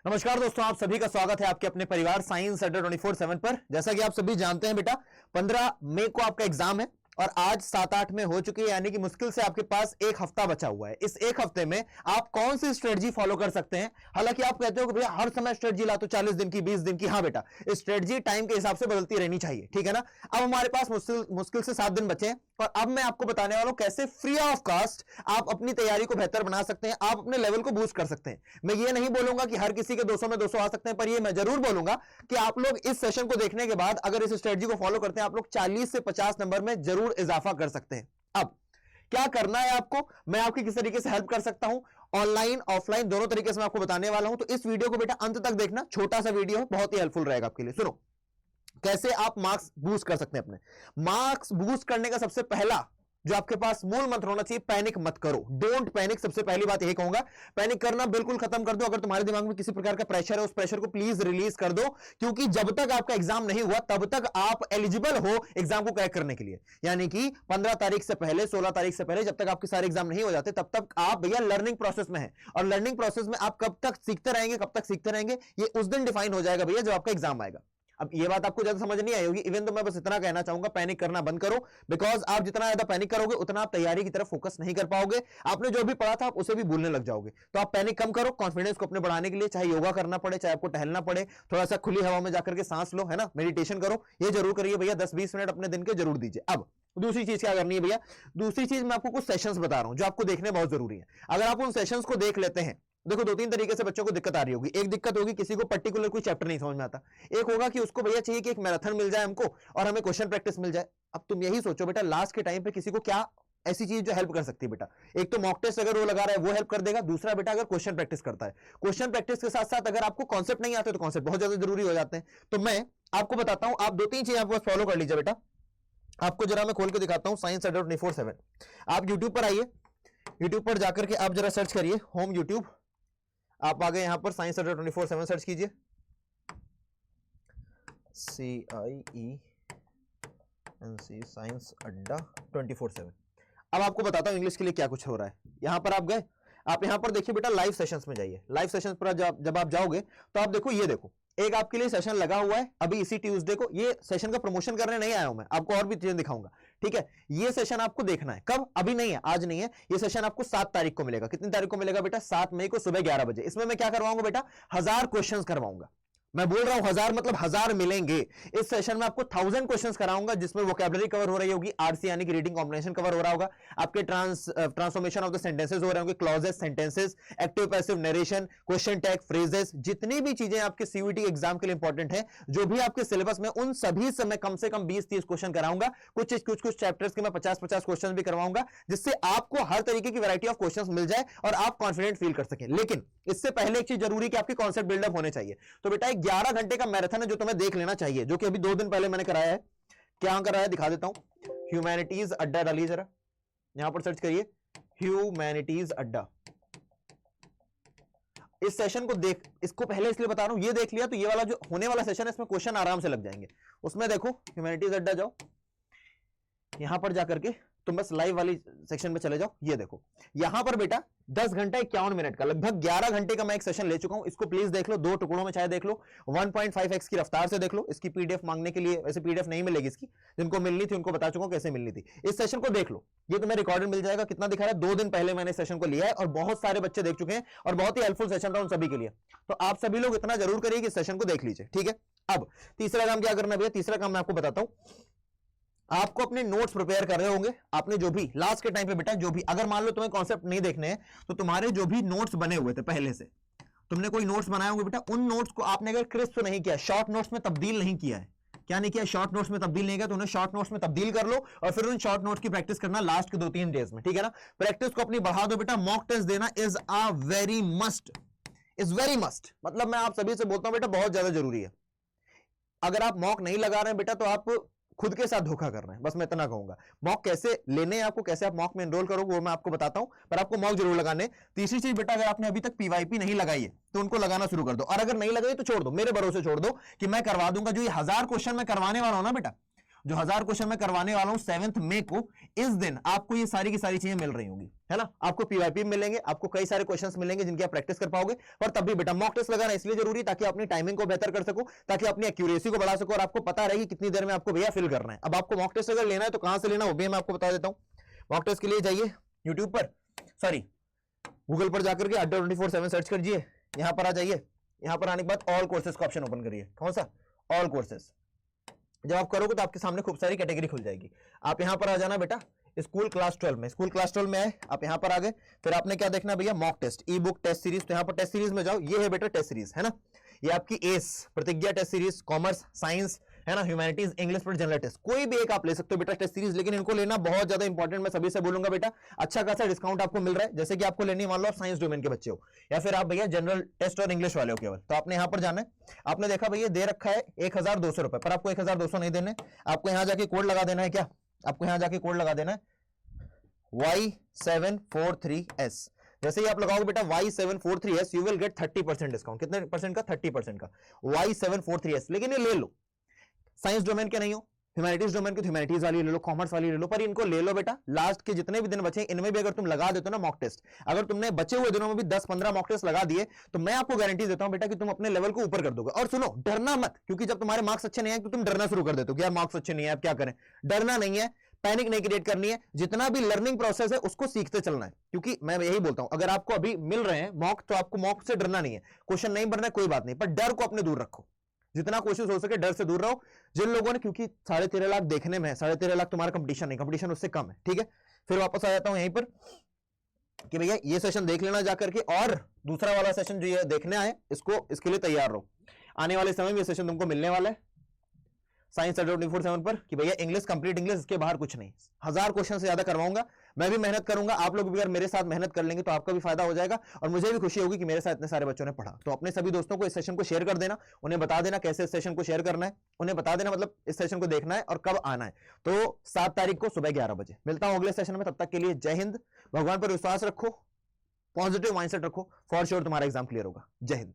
नमस्कार दोस्तों, आप सभी का स्वागत है आपके अपने परिवार साइंस अड्डा 24/7 पर। जैसा कि आप सभी जानते हैं बेटा, 15 मई को आपका एग्जाम है और आज 7-8 में हो चुकी है, यानी कि मुश्किल से आपके पास एक हफ्ता बचा हुआ है। इस एक हफ्ते में आप कौन सी स्ट्रेटजी फॉलो कर सकते हैं? हालांकि आप कहते हो कि भैया हर समय स्ट्रेटजी ला तो 40 दिन की, 20 दिन की। हाँ बेटा, स्ट्रेटजी टाइम के हिसाब से बदलती रहनी चाहिए, ठीक है ना। अब हमारे पास मुश्किल से 7 दिन बचे हैं और अब मैं आपको बताने वाला हूं कैसे फ्री ऑफ कॉस्ट आप अपनी तैयारी को बेहतर बना सकते हैं, आप अपने लेवल को बूस्ट कर सकते हैं। मैं ये नहीं बोलूंगा कि हर किसी के 200 में 200 आ सकते हैं, पर ये मैं जरूर बोलूंगा कि आप लोग इस सेशन को देखने के बाद अगर इस स्ट्रेटजी को फॉलो करते हैं, आप लोग 40 से 50 नंबर में जरूर इजाफा कर सकते हैं। अब क्या करना है आपको, मैं आपकी किस तरीके से हेल्प कर सकता हूं, ऑनलाइन ऑफलाइन दोनों तरीके से मैं आपको बताने वाला हूं। तो इस वीडियो को बेटा अंत तक देखना, छोटा सा वीडियो है, बहुत ही हेल्पफुल रहेगा आपके लिए। सुनो कैसे आप मार्क्स बूस्ट कर सकते हैं। अपने मार्क्स बूस्ट करने का सबसे पहला जो आपके पास मूल मंत्र होना चाहिए, पैनिक मत करो। Don't panic. सबसे पहली बात यही कहूंगा, पैनिक करना बिल्कुल खत्म कर दो। अगर तुम्हारे दिमाग में किसी प्रकार का प्रेशर है, उस प्रेशर को प्लीज रिलीज कर दो, क्योंकि जब तक आपका एग्जाम नहीं हुआ तब तक आप एलिजिबल हो एग्जाम को क्रैक करने के लिए। यानी कि 15 तारीख से पहले, 16 तारीख से पहले, जब तक आपके सारे एग्जाम नहीं हो जाते तब तक आप भैया लर्निंग प्रोसेस में है। और लर्निंग प्रोसेस में आप कब तक सीखते रहेंगे, कब तक सीखते रहेंगे, ये उस दिन डिफाइन हो जाएगा भैया जब आपका एग्जाम आएगा। अब ये बात आपको ज्यादा समझ नहीं आई होगी, इवन तो मैं बस इतना कहना चाहूंगा, पैनिक करना बंद करो। बिकॉज आप जितना ज्यादा पैनिक करोगे उतना आप तैयारी की तरफ फोकस नहीं कर पाओगे। आपने जो भी पढ़ा था आप उसे भी भूलने लग जाओगे। तो आप पैनिक कम करो, कॉन्फिडेंस को अपने बढ़ाने के लिए चाहे योगा करना पड़े, चाहे आपको टहलना पड़े, थोड़ा सा खुली हवा में जाकर के सांस लो, है ना, मेडिटेशन करो, ये जरूर करिए भैया। 10-20 मिनट अपने दिन के जरूर दीजिए। अब दूसरी चीज क्या करनी है भैया, दूसरी चीज मैं आपको कुछ सेशंस बता रहा हूं जो आपको देखने बहुत जरूरी है। अगर आप उन सेशंस को देख लेते हैं, देखो 2-3 तरीके से बच्चों को दिक्कत आ रही होगी। एक दिक्कत होगी किसी को पर्टिकुलर कोई चैप्टर नहीं समझ में आता। एक होगा कि उसको भैया चाहिए कि एक मैराथन मिल जाए हमको और हमें क्वेश्चन प्रैक्टिस मिल जाए। अब तुम यही सोचो बेटा, लास्ट के टाइम पे किसी को क्या ऐसी चीज जो हेल्प कर सकती है बेटा। एक तो मॉक टेस्ट अगर वो लगा रहा है वो हेल्प कर देगा, दूसरा बेटा अगर क्वेश्चन प्रैक्टिस करता है। क्वेश्चन प्रैक्टिस के साथ साथ अगर आपको कॉन्सेप्ट नहीं आते तो कॉन्सेप्ट बहुत ज्यादा जरूरी हो जाते हैं। तो मैं आपको बताता हूं, आप 2-3 चीजें आपको फॉलो कर लीजिए बेटा। आपको जरा मैं खोल के दिखाता हूं साइंस अड्डा 24/7। आप यूट्यूब पर आइए, यूट्यूब पर जाकर के आप जरा सर्च करिए होम यूट्यूब। आप आ गए यहां पर साइंस अड्डा 24/7 सर्च कीजिए, CIENC साइंस अड्डा 24/7। अब आपको बताता हूं इंग्लिश के लिए क्या कुछ हो रहा है। यहां पर आप गए, आप यहां पर देखिए बेटा, लाइव सेशंस में जाइए। लाइव सेशंस पर जब आप जाओगे तो आप देखो, ये देखो एक आपके लिए सेशन लगा हुआ है अभी इसी ट्यूसडे को। ये सेशन का प्रमोशन करने नहीं आया हूं मैं, आपको और भी चीजें दिखाऊंगा, ठीक है। ये सेशन आपको देखना है कब, अभी नहीं है, आज नहीं है। ये सेशन आपको 7 तारीख को मिलेगा। कितनी तारीख को मिलेगा बेटा? 7 मई को सुबह 11 बजे। इसमें मैं क्या करवाऊंगा बेटा? 1000 क्वेश्चंस करवाऊंगा। मैं बोल रहा हूं 1000 मतलब 1000 मिलेंगे। इस सेशन में आपको 1000 क्वेश्चंस कराऊंगा, जिसमें वोकैबुलरी कवर हो रही होगी, आरसी यानी कि रीडिंग कॉम्प्रिहेंशन कवर हो रहा होगा, आपके ट्रांसफॉर्मेशन ऑफ द सेंटेंसेस हो रहे होंगे, clauses, sentences, active passive narration, question tag, phrases, जितनी भी चीजें आपके सीयूईटी एग्जाम के लिए इंपॉर्टेंट है, जो भी आपके सिलेबस में, उन सभी से मैं कम से कम 20-30 क्वेश्चन कराऊंगा। कुछ चैप्टर्स के मैं 50-50 क्वेश्चन भी करवाऊंगा, जिससे आपको हर तरीके की वैरायटी ऑफ क्वेश्चन मिल जाए और आप कॉन्फिडेंट फील कर सकें। लेकिन इससे पहले एक चीज जरूरी कि आपके कॉन्सेप्ट बिल्डअप होने चाहिए। तो बेटा 11 घंटे का मैराथन है जो तुम्हें देख लेना चाहिए, जो कि अभी 2 दिन पहले मैंने कराया है। क्या कराया दिखा देता हूं। ह्यूमैनिटीज अड्डा डालिए जरा, यहां पर सर्च करिए ह्यूमैनिटीज अड्डा। इस सेशन को देख, इसको पहले इसलिए बता रहा हूं, ये देख लिया तो ये वाला जो होने वाला सेशन है इसमें क्वेश्चन आराम से लग जाएंगे। उसमें देखो ह्यूमैनिटीज अड्डा जाओ, यहां पर जाकर के तुम बस लाइव वाली सेक्शन में चले जाओ। ये देखो यहां पर बेटा 10 घंटा 51 मिनट का, लगभग 11 घंटे का मैं एक सेशन ले चुका हूं। इसको प्लीज देख लो, 2 टुकड़ों में चाहे देख लो, 1.5x की रफ्तार से देख लो। इसकी पीडीएफ मांगने के लिए, वैसे पीडीएफ नहीं मिलेगी इसकी, जिनको मिलनी थी उनको बता चुका हूं कैसे मिलनी थी। इस सेशन को देख लो, ये तुम्हें रिकॉर्डेड मिल जाएगा। कितना दिखा रहा है? 2 दिन पहले मैंने सेशन को लिया है और बहुत सारे बच्चे देख चुके हैं और बहुत ही हेल्पफुल सेशन था उन सभी के लिए। तो आप सभी लोग इतना जरूर करिए कि सेशन को देख लीजिए, ठीक है। अब तीसरा काम क्या करना भैया? तीसरा काम मैं आपको बताता हूं। आपको अपने नोट्स प्रिपेयर कर रहे होंगे, आपने जो भी लास्ट के टाइम पे बेटा, जो भी अगर मान लो तुम्हें कॉन्सेप्ट नहीं देखने हैं तो तुम्हारे जो भी नोट्स बने हुए थे पहले से, तुमने कोई नोट्स बनाए होंगे बेटा, उन नोट्स को आपने अगर क्रिस्प नहीं किया, शॉर्ट नोट्स में तब्दील नहीं किया है, क्या नहीं किया? शॉर्ट नोट्स में तब्दील नहीं किया, तो उन्हें शॉर्ट नोट्स में तब्दील कर लो और फिर उन शॉर्ट नोट्स की प्रैक्टिस करना लास्ट के 2-3 डेज में, ठीक है ना। प्रैक्टिस को अपनी बढ़ा दो बेटा। मॉक टेस्ट देना is a very must, is very must. मतलब मैं आप सभी से बोलता हूं बेटा, बहुत ज्यादा जरूरी है। अगर आप मॉक नहीं लगा रहे हैं बेटा तो आप खुद के साथ धोखा कर रहे हैं, बस मैं इतना कहूंगा। मॉक कैसे लेने हैं आपको, कैसे आप मॉक में एनरोल करोगे वो मैं आपको बताता हूं, पर आपको मॉक जरूर लगाने। तीसरी चीज बेटा, अगर आपने अभी तक पीवाईपी नहीं लगाई है तो उनको लगाना शुरू कर दो, और अगर नहीं लगाई तो छोड़ दो, मेरे भरोसे छोड़ दो कि मैं करवा दूंगा। जो ये 1000 क्वेश्चन मैं करवाने वाला हूं ना बेटा, जो 1000 क्वेश्चन मैं करवाने वाला हूं 7 मई को, इस दिन आपको ये सारी की सारी चीजें मिल रही होंगी, है ना। आपको पीवाईपी मिलेंगे, आपको कई सारे क्वेश्चंस मिलेंगे जिनकी आप प्रैक्टिस कर पाओगे। पर तब भी बेटा मॉक टेस्ट लगाना इसलिए जरूरी है ताकि अपनी टाइमिंग को बेहतर कर सको, ताकि अपनी एक्यूरेसी को बढ़ा सको और आपको पता रहेगी कितनी देर में आपको भैया फिल करना है। अब आपको मॉक टेस्ट अगर लेना है तो कहां से लेना वो भी मैं आपको बता देता हूं। मॉक टेस्ट के लिए जाइए यूट्यूब पर, सॉरी गूगल पर जाकर के अड्डा 24/7 सर्च करिए, यहां पर आ जाइए। यहां पर आने के बाद ऑल कोर्सेज का ऑप्शन ओपन करिए। कौन सा? All courses. जब आप करोगे तो आपके सामने खूब सारी कैटेगरी खुल जाएगी। आप यहां पर आ जाना बेटा स्कूल क्लास 12 में, स्कूल क्लास 12 में आए आप यहां पर आ गए। फिर आपने क्या देखना भैया? Mock test, e book test series. तो यहां पर टेस्ट सीरीज में जाओ, ये है बेटा टेस्ट सीरीज, है ना। ये आपकी एस प्रतिज्ञा टेस्ट सीरीज, कॉमर्स, साइंस, है ना, ह्यूमैनिटीज, इंग्लिश पर जनरल टेस्ट, कोई भी एक आप ले सकते हो बेटा टेस्ट सीरीज। लेकिन इनको लेना बहुत ज्यादा इंपॉर्टेंट, मैं सभी से बोलूंगा बेटा अच्छा खासा डिस्काउंट आपको मिल रहा है। जैसे कि आपको लेनी मान लो आप साइंस डोमेन के बच्चे हो या फिर आप भैया जनरल टेस्ट और इंग्लिश वाले हो केवल, तो आपने यहां पर जाना है। आपने देखा भैया दे रखा है 1200 रुपए, पर आपको 1200 नहीं देने, आपको यहां जाके कोड लगा देना है। क्या आपको यहां जाके कोड लगा देना है? Y743S। जैसे ही आप लगाओगे बेटा Y743S, you will get 30% discount. कितने परसेंट का? 30% का Y743S। लेकिन ये ले लो, साइंस डोमेन के नहीं हो, ह्यूमैनिटीज डोमेन के ह्यूमैनिटीज वाली ले लो, कॉमर्स वाली ले लो, पर इनको ले लो बेटा। लास्ट के जितने भी दिन बचे इनमें भी अगर तुम लगा देते हो ना मॉक टेस्ट, अगर तुमने बचे हुए दिनों में भी 10-15 मॉक टेस्ट लगा दिए तो मैं आपको गारंटी देता हूं बेटा कि तुम अपने लेवल को ऊपर कर दोगे। और सुनो, डरना मत, क्योंकि जब तुम्हारे मार्क्स अच्छे नहीं आए तो तुम डरना शुरू कर देते हो कि यार मार्क्स अच्छे नहीं है, अब क्या करें। डरना नहीं है, पैनिक नहीं क्रिएट करनी है। जितना भी लर्निंग प्रोसेस है उसको सीखते चलना है, क्योंकि मैं यही बोलता हूं अगर आपको अभी मिल रहे हैं मॉक तो आपको मॉक से डरना नहीं है। क्वेश्चन नहीं बनना है कोई बात नहीं, पर डर को अपने दूर रखो, जितना कोशिश हो सके डर से दूर रहो। जिन लोगों ने, क्योंकि 13.5 लाख देखने में है, 13.5 लाख तुम्हारा कंपटीशन नहीं, कंपटीशन उससे कम है, ठीक है। फिर वापस आ जाता हूं यहीं पर कि भैया ये सेशन देख लेना जाकर के, और दूसरा वाला सेशन जो ये देखने आए इसको, इसके लिए तैयार रहो। आने वाले समय में ये सेशन तुमको मिलने वाला है साइंस अड्डा 24/7 पर कि भैया इंग्लिश, कंप्लीट इंग्लिश, इसके बाहर कुछ नहीं। 1000 क्वेश्चन से ज्यादा करवाऊंगा, मैं भी मेहनत करूंगा, आप लोग भी अगर मेरे साथ मेहनत कर लेंगे तो आपका भी फायदा हो जाएगा और मुझे भी खुशी होगी कि मेरे साथ इतने सारे बच्चों ने पढ़ा। तो अपने सभी दोस्तों को इस सेशन को शेयर कर देना, उन्हें बता देना कैसे इस सेशन को शेयर करना है, उन्हें बता देना मतलब इस सेशन को देखना है और कब आना है। तो 7 तारीख को सुबह 11 बजे मिलता हूं अगले सेशन में। तब तक के लिए जय हिंद, भगवान पर विश्वास रखो, पॉजिटिव माइंडसेट रखो, फॉर श्योर तुम्हारा एग्जाम क्लियर होगा। जय हिंद।